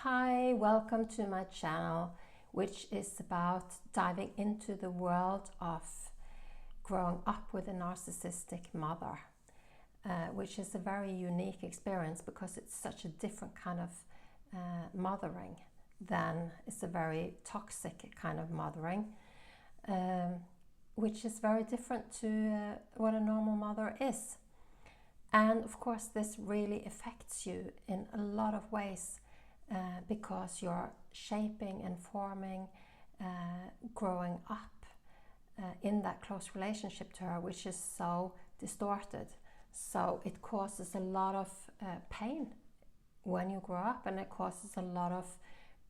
Hi, welcome to my channel, which is about diving into the world of growing up with a narcissistic mother, which is a very unique experience because it's such a different kind of mothering than it's a very toxic kind of mothering, which is very different to what a normal mother is. And of course, this really affects you in a lot of ways. Because you're shaping and forming, growing up in that close relationship to her, which is so distorted. So it causes a lot of pain when you grow up, and it causes a lot of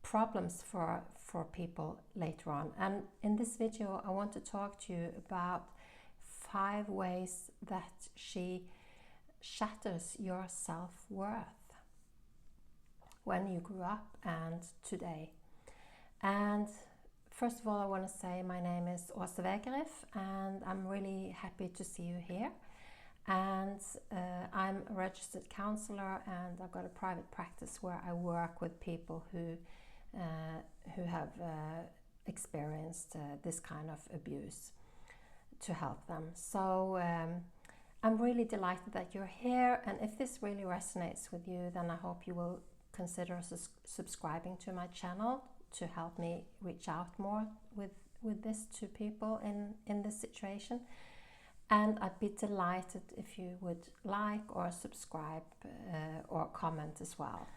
problems for people later on. And in this video, I want to talk to you about 5 ways that she shatters your self-worth when you grew up and today. And first of all, I want to say my name is Åse Wegerif, and I'm really happy to see you here. And I'm a registered counselor, and I've got a private practice where I work with people who have experienced this kind of abuse to help them. So I'm really delighted that you're here, and if this really resonates with you, then I hope you will consider subscribing to my channel to help me reach out more with this to people in this situation. And I'd be delighted if you would like or subscribe or comment as well.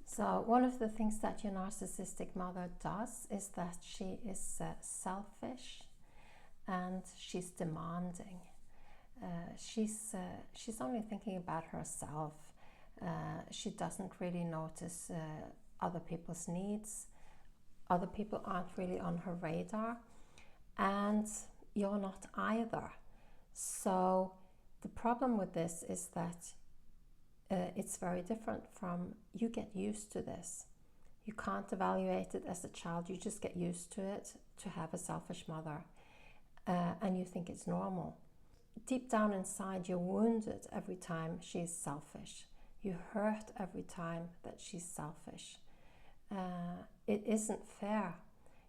So one of the things that your narcissistic mother does is that she is selfish and she's demanding. She's only thinking about herself. She doesn't really notice other people's needs. Other people aren't really on her radar, and you're not either. So the problem with this is that it's very different from, you get used to this. You can't evaluate it as a child, you just get used to it, to have a selfish mother, and you think it's normal. Deep down inside, you're wounded every time she's selfish. You hurt every time that she's selfish. It isn't fair.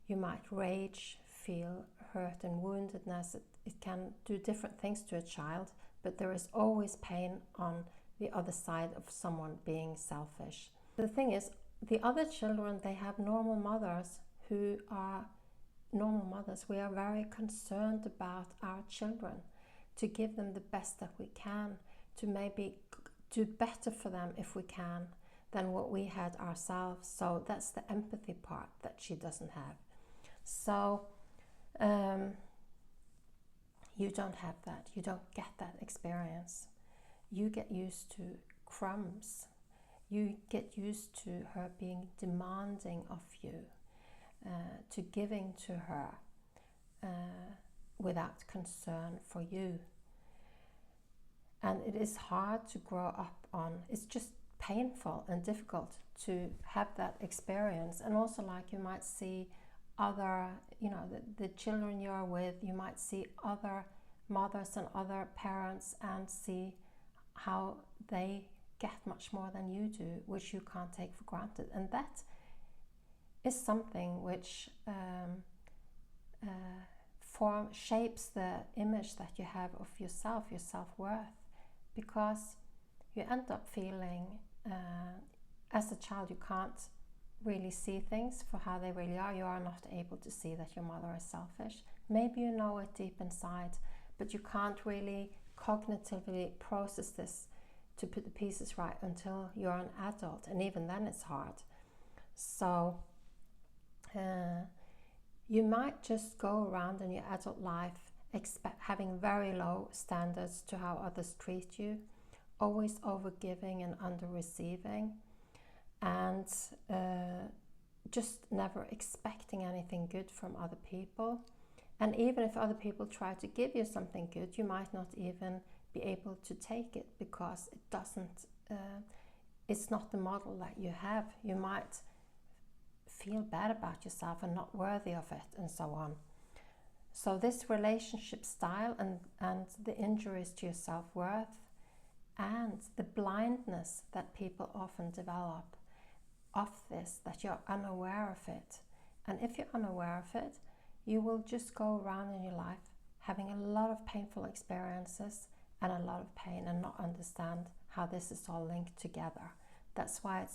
You might rage, feel hurt and woundedness. It can do different things to a child, but there is always pain on the other side of someone being selfish. The thing is, the other children, they have normal mothers who are normal mothers. We are very concerned about our children, to give them the best that we can, to maybe do better for them if we can than what we had ourselves. So that's the empathy part that she doesn't have. So you don't have that. You don't get that experience. You get used to crumbs. You get used to her being demanding of you, to giving to her without concern for you. And it is hard to grow up on. It's just painful and difficult to have that experience. And also, like, you might see other, the children you're with, you might see other mothers and other parents and see how they get much more than you do, which you can't take for granted. And that is something which shapes the image that you have of yourself, your self-worth. Because you end up feeling, as a child, you can't really see things for how they really are. You are not able to see that your mother is selfish. Maybe you know it deep inside, but you can't really cognitively process this to put the pieces right until you're an adult, and even then it's hard. So you might just go around in your adult life having very low standards to how others treat you, always over-giving and under-receiving, and just never expecting anything good from other people. And even if other people try to give you something good, you might not even be able to take it because it doesn't, it's not the model that you have. You might feel bad about yourself and not worthy of it, and so on. So this relationship style and the injuries to your self-worth and the blindness that people often develop of this, that you're unaware of it. And if you're unaware of it, you will just go around in your life having a lot of painful experiences and a lot of pain and not understand how this is all linked together. That's why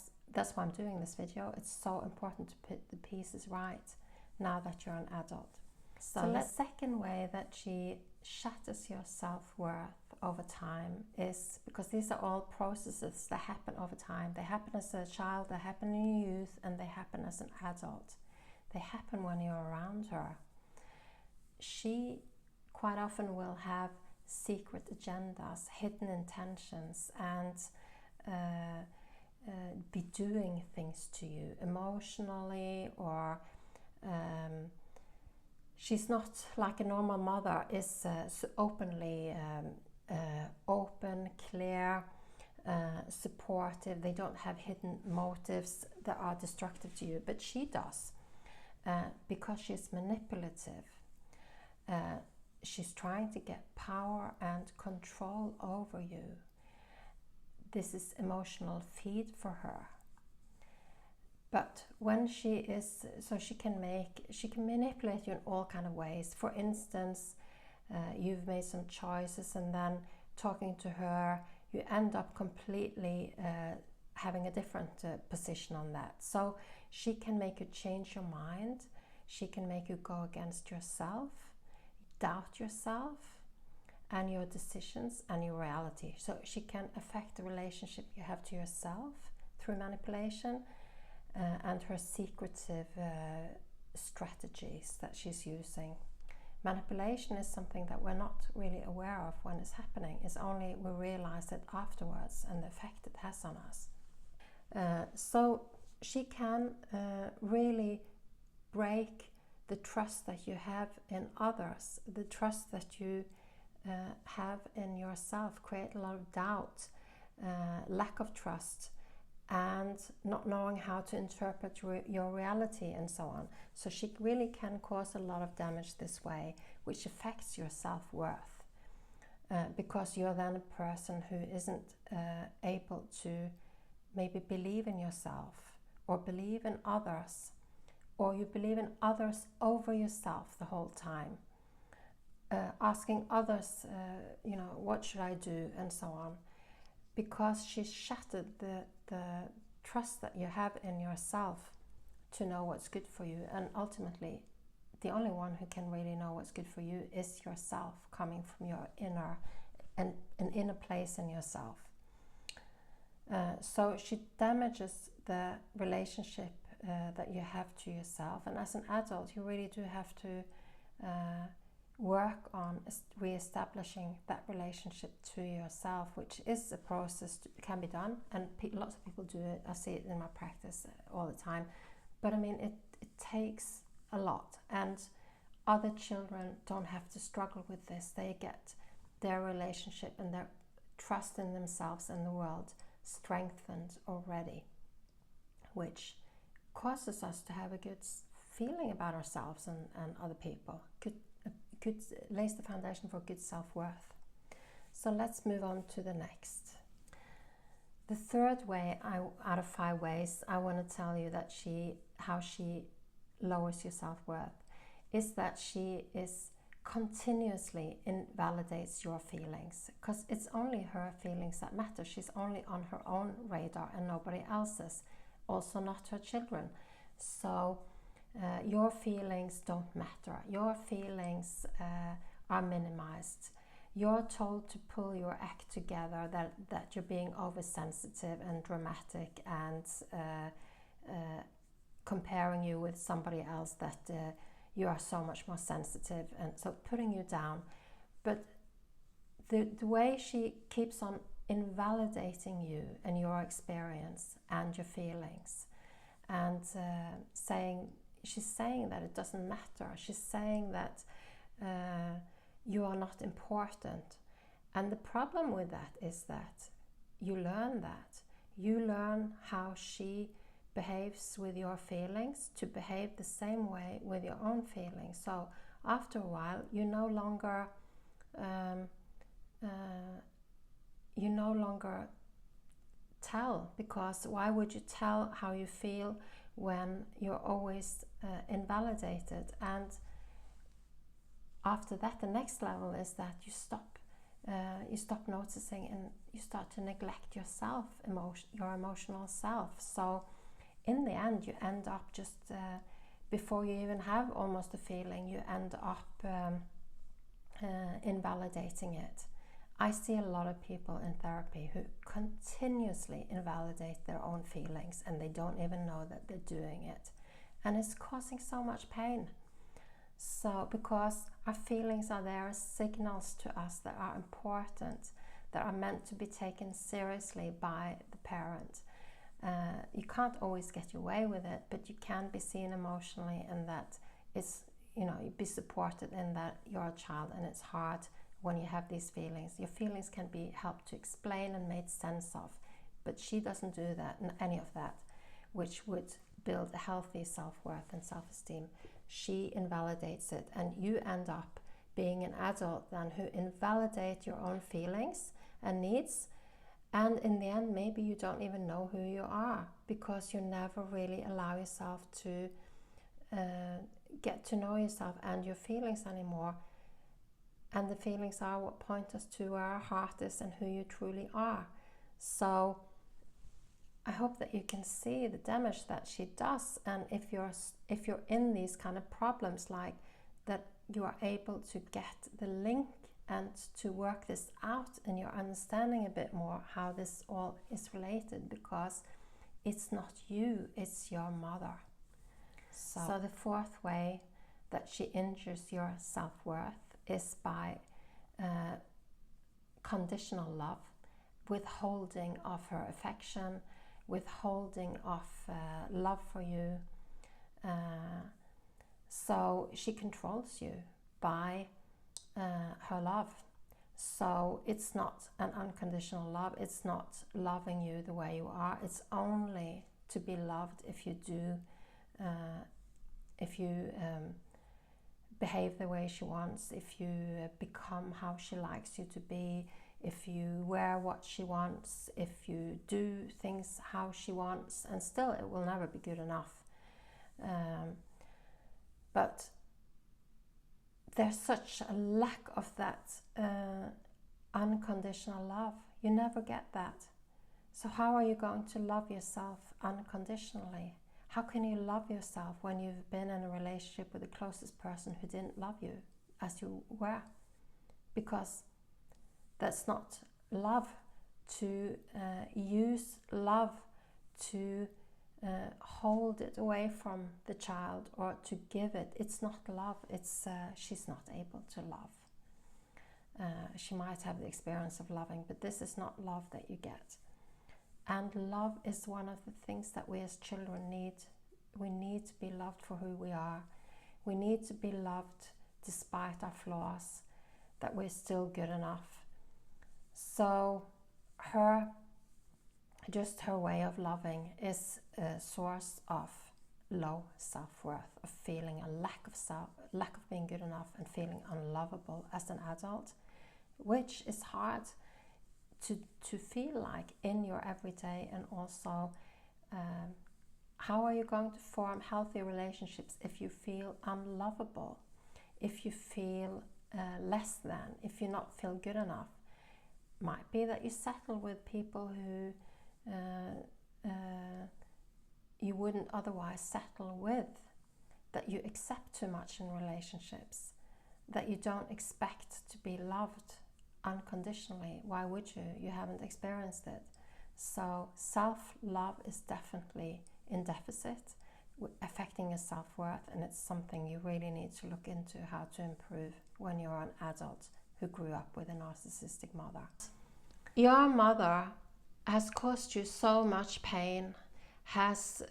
I'm doing this video. It's so important to put the pieces right now that you're an adult. So the second way that she shatters your self-worth over time is because these are all processes that happen over time. They happen as a child, they happen in your youth, and they happen as an adult. They happen when you're around her. She quite often will have secret agendas, hidden intentions, and be doing things to you emotionally, or she's not like a normal mother is so openly open, clear, supportive. They don't have hidden motives that are destructive to you, but she does because she's manipulative. She's trying to get power and control over you. This is emotional feed for her. But when she is, so she can manipulate you in all kind of ways. For instance, you've made some choices, and then talking to her, you end up completely having a different position on that. So she can make you change your mind. She can make you go against yourself, doubt yourself and your decisions and your reality. So she can affect the relationship you have to yourself through manipulation and her secretive strategies that she's using. Manipulation is something that we're not really aware of when it's happening. It's only we realize it afterwards and the effect it has on us. So she can really break the trust that you have in others, the trust that you have in yourself, create a lot of doubt, lack of trust, and not knowing how to interpret your reality and so on. So she really can cause a lot of damage this way, which affects your self-worth, because you're then a person who isn't able to maybe believe in yourself or believe in others, or you believe in others over yourself the whole time, asking others, what should I do and so on, because she's shattered the trust that you have in yourself to know what's good for you. And ultimately, the only one who can really know what's good for you is yourself, coming from your inner, and an inner place in yourself. So she damages the relationship that you have to yourself. And as an adult, you really do have to work on re-establishing that relationship to yourself, which is a process can be done, and lots of people do it. I see it in my practice all the time. But I mean, it takes a lot, and other children don't have to struggle with this. They get their relationship and their trust in themselves and the world strengthened already, which causes us to have a good feeling about ourselves and other people. Lays the foundation for good self-worth. So let's move on to the next. The third way, out of 5 ways, I want to tell you that how she lowers your self-worth is that she is continuously invalidates your feelings, because it's only her feelings that matter. She's only on her own radar and nobody else's, also not her children. So your feelings don't matter. Your feelings are minimized. You're told to pull your act together, that you're being oversensitive and dramatic, and comparing you with somebody else, that you are so much more sensitive, and so putting you down. But the way she keeps on invalidating you and your experience and your feelings, and she's saying that it doesn't matter. She's saying that you are not important. And the problem with that is that you learn that. You learn how she behaves with your feelings to behave the same way with your own feelings. So after a while, you no longer tell, because why would you tell how you feel when you're always invalidated? And after that, the next level is that you stop noticing and you start to neglect yourself, your emotional self. So in the end, you end up just before you even have almost a feeling, you end up invalidating it. I see a lot of people in therapy who continuously invalidate their own feelings, and they don't even know that they're doing it, and it's causing so much pain. So because our feelings are there as signals to us that are important, that are meant to be taken seriously by the parent. You can't always get your way with it, but you can be seen emotionally, and that is, you be supported in that you're a child, and it's hard when you have these feelings. Your feelings can be helped to explain and made sense of, but she doesn't do that, any of that, which would build a healthy self-worth and self-esteem. She invalidates it, and you end up being an adult then who invalidate your own feelings and needs, and in the end maybe you don't even know who you are, because you never really allow yourself to get to know yourself and your feelings anymore. And the feelings are what point us to where our heart is and who you truly are. So I hope that you can see the damage that she does, and if you're in these kind of problems, like that, you are able to get the link and to work this out, and you're understanding a bit more how this all is related, because it's not you, it's your mother. So the fourth way that she injures your self-worth is by conditional love, withholding of her affection, withholding of love for you. So she controls you by her love. So it's not an unconditional love, it's not loving you the way you are, it's only to be loved if you do, behave the way she wants, if you become how she likes you to be, if you wear what she wants, if you do things how she wants, and still it will never be good enough. But there's such a lack of that unconditional love. You never get that. So how are you going to love yourself unconditionally? How can you love yourself when you've been in a relationship with the closest person who didn't love you as you were? Because that's not love. To use love to hold it away from the child or to give it, it's not love. It's she's not able to love. She might have the experience of loving, but this is not love that you get. And love is one of the things that we as children need. We need to be loved for who we are. We need to be loved despite our flaws, that we're still good enough. So her way of loving is a source of low self-worth, of feeling a lack of being good enough, and feeling unlovable as an adult, which is hard to feel like in your everyday. And also how are you going to form healthy relationships if you feel unlovable, if you feel less than, if you not feel good enough? Might be that you settle with people who you wouldn't otherwise settle with, that you accept too much in relationships, that you don't expect to be loved unconditionally. Why would you? You haven't experienced it. So self-love is definitely in deficit, affecting your self-worth, and it's something you really need to look into how to improve when you're an adult who grew up with a narcissistic mother. Your mother has caused you so much pain, has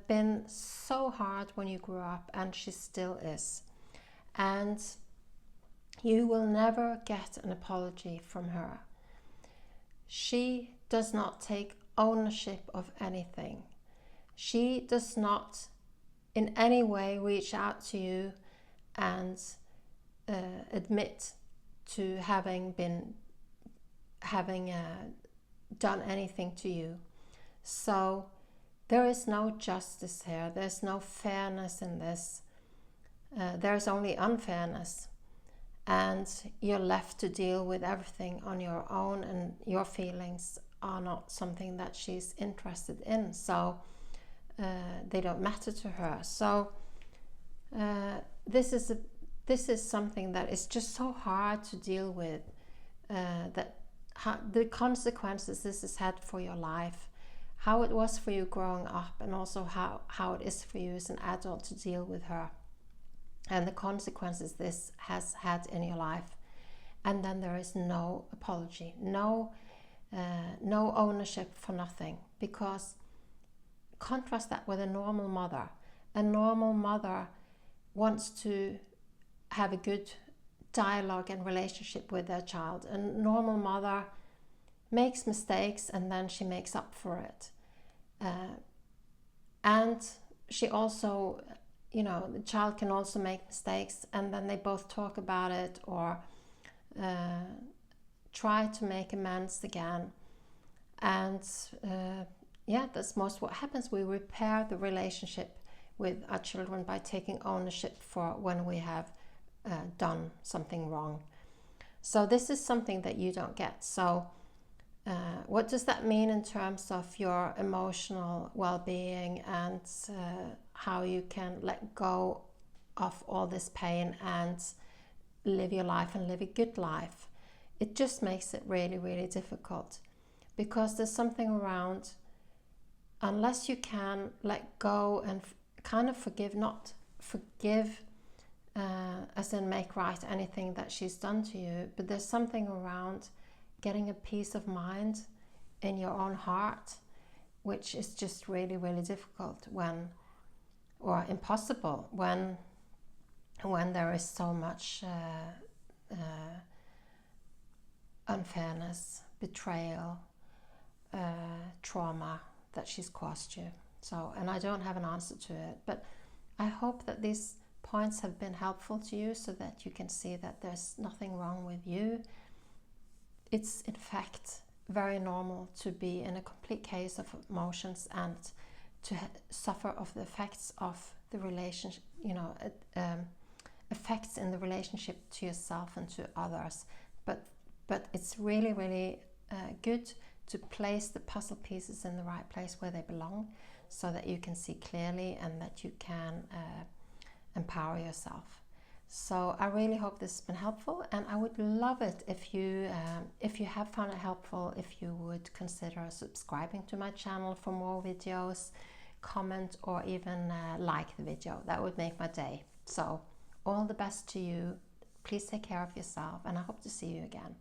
been so hard when you grew up, and she still is. And you will never get an apology from her. She does not take ownership of anything. She does not in any way reach out to you and admit to having done anything to you. So there is no justice here. There's no fairness in this. There's only unfairness. And you're left to deal with everything on your own, and your feelings are not something that she's interested in. So they don't matter to her. So this is something that is just so hard to deal with, the consequences this has had for your life, how it was for you growing up, and also how it is for you as an adult to deal with her, and the consequences this has had in your life. And then there is no apology, no ownership for nothing, because contrast that with a normal mother. A normal mother wants to have a good dialogue and relationship with their child. A normal mother makes mistakes and then she makes up for it. And she also, the child can also make mistakes, and then they both talk about it or try to make amends again. And that's most what happens. We repair the relationship with our children by taking ownership for when we have done something wrong. So this is something that you don't get. So what does that mean in terms of your emotional well-being and how you can let go of all this pain and live your life and live a good life? It just makes it really, really difficult, because there's something around, unless you can let go and kind of forgive, not forgive as in make right anything that she's done to you, but there's something around getting a peace of mind in your own heart, which is just really, really difficult or impossible when there is so much unfairness, betrayal, trauma that she's caused you. So, and I don't have an answer to it, but I hope that these points have been helpful to you, so that you can see that there's nothing wrong with you. It's in fact very normal to be in a complete chaos of emotions and to suffer of the effects of the relationship, effects in the relationship to yourself and to others. But it's really, really good to place the puzzle pieces in the right place where they belong, so that you can see clearly and that you can empower yourself. So I really hope this has been helpful, and I would love it if you have found it helpful, if you would consider subscribing to my channel for more videos, comment, or even like the video. That would make my day. So all the best to you. Please take care of yourself, and I hope to see you again.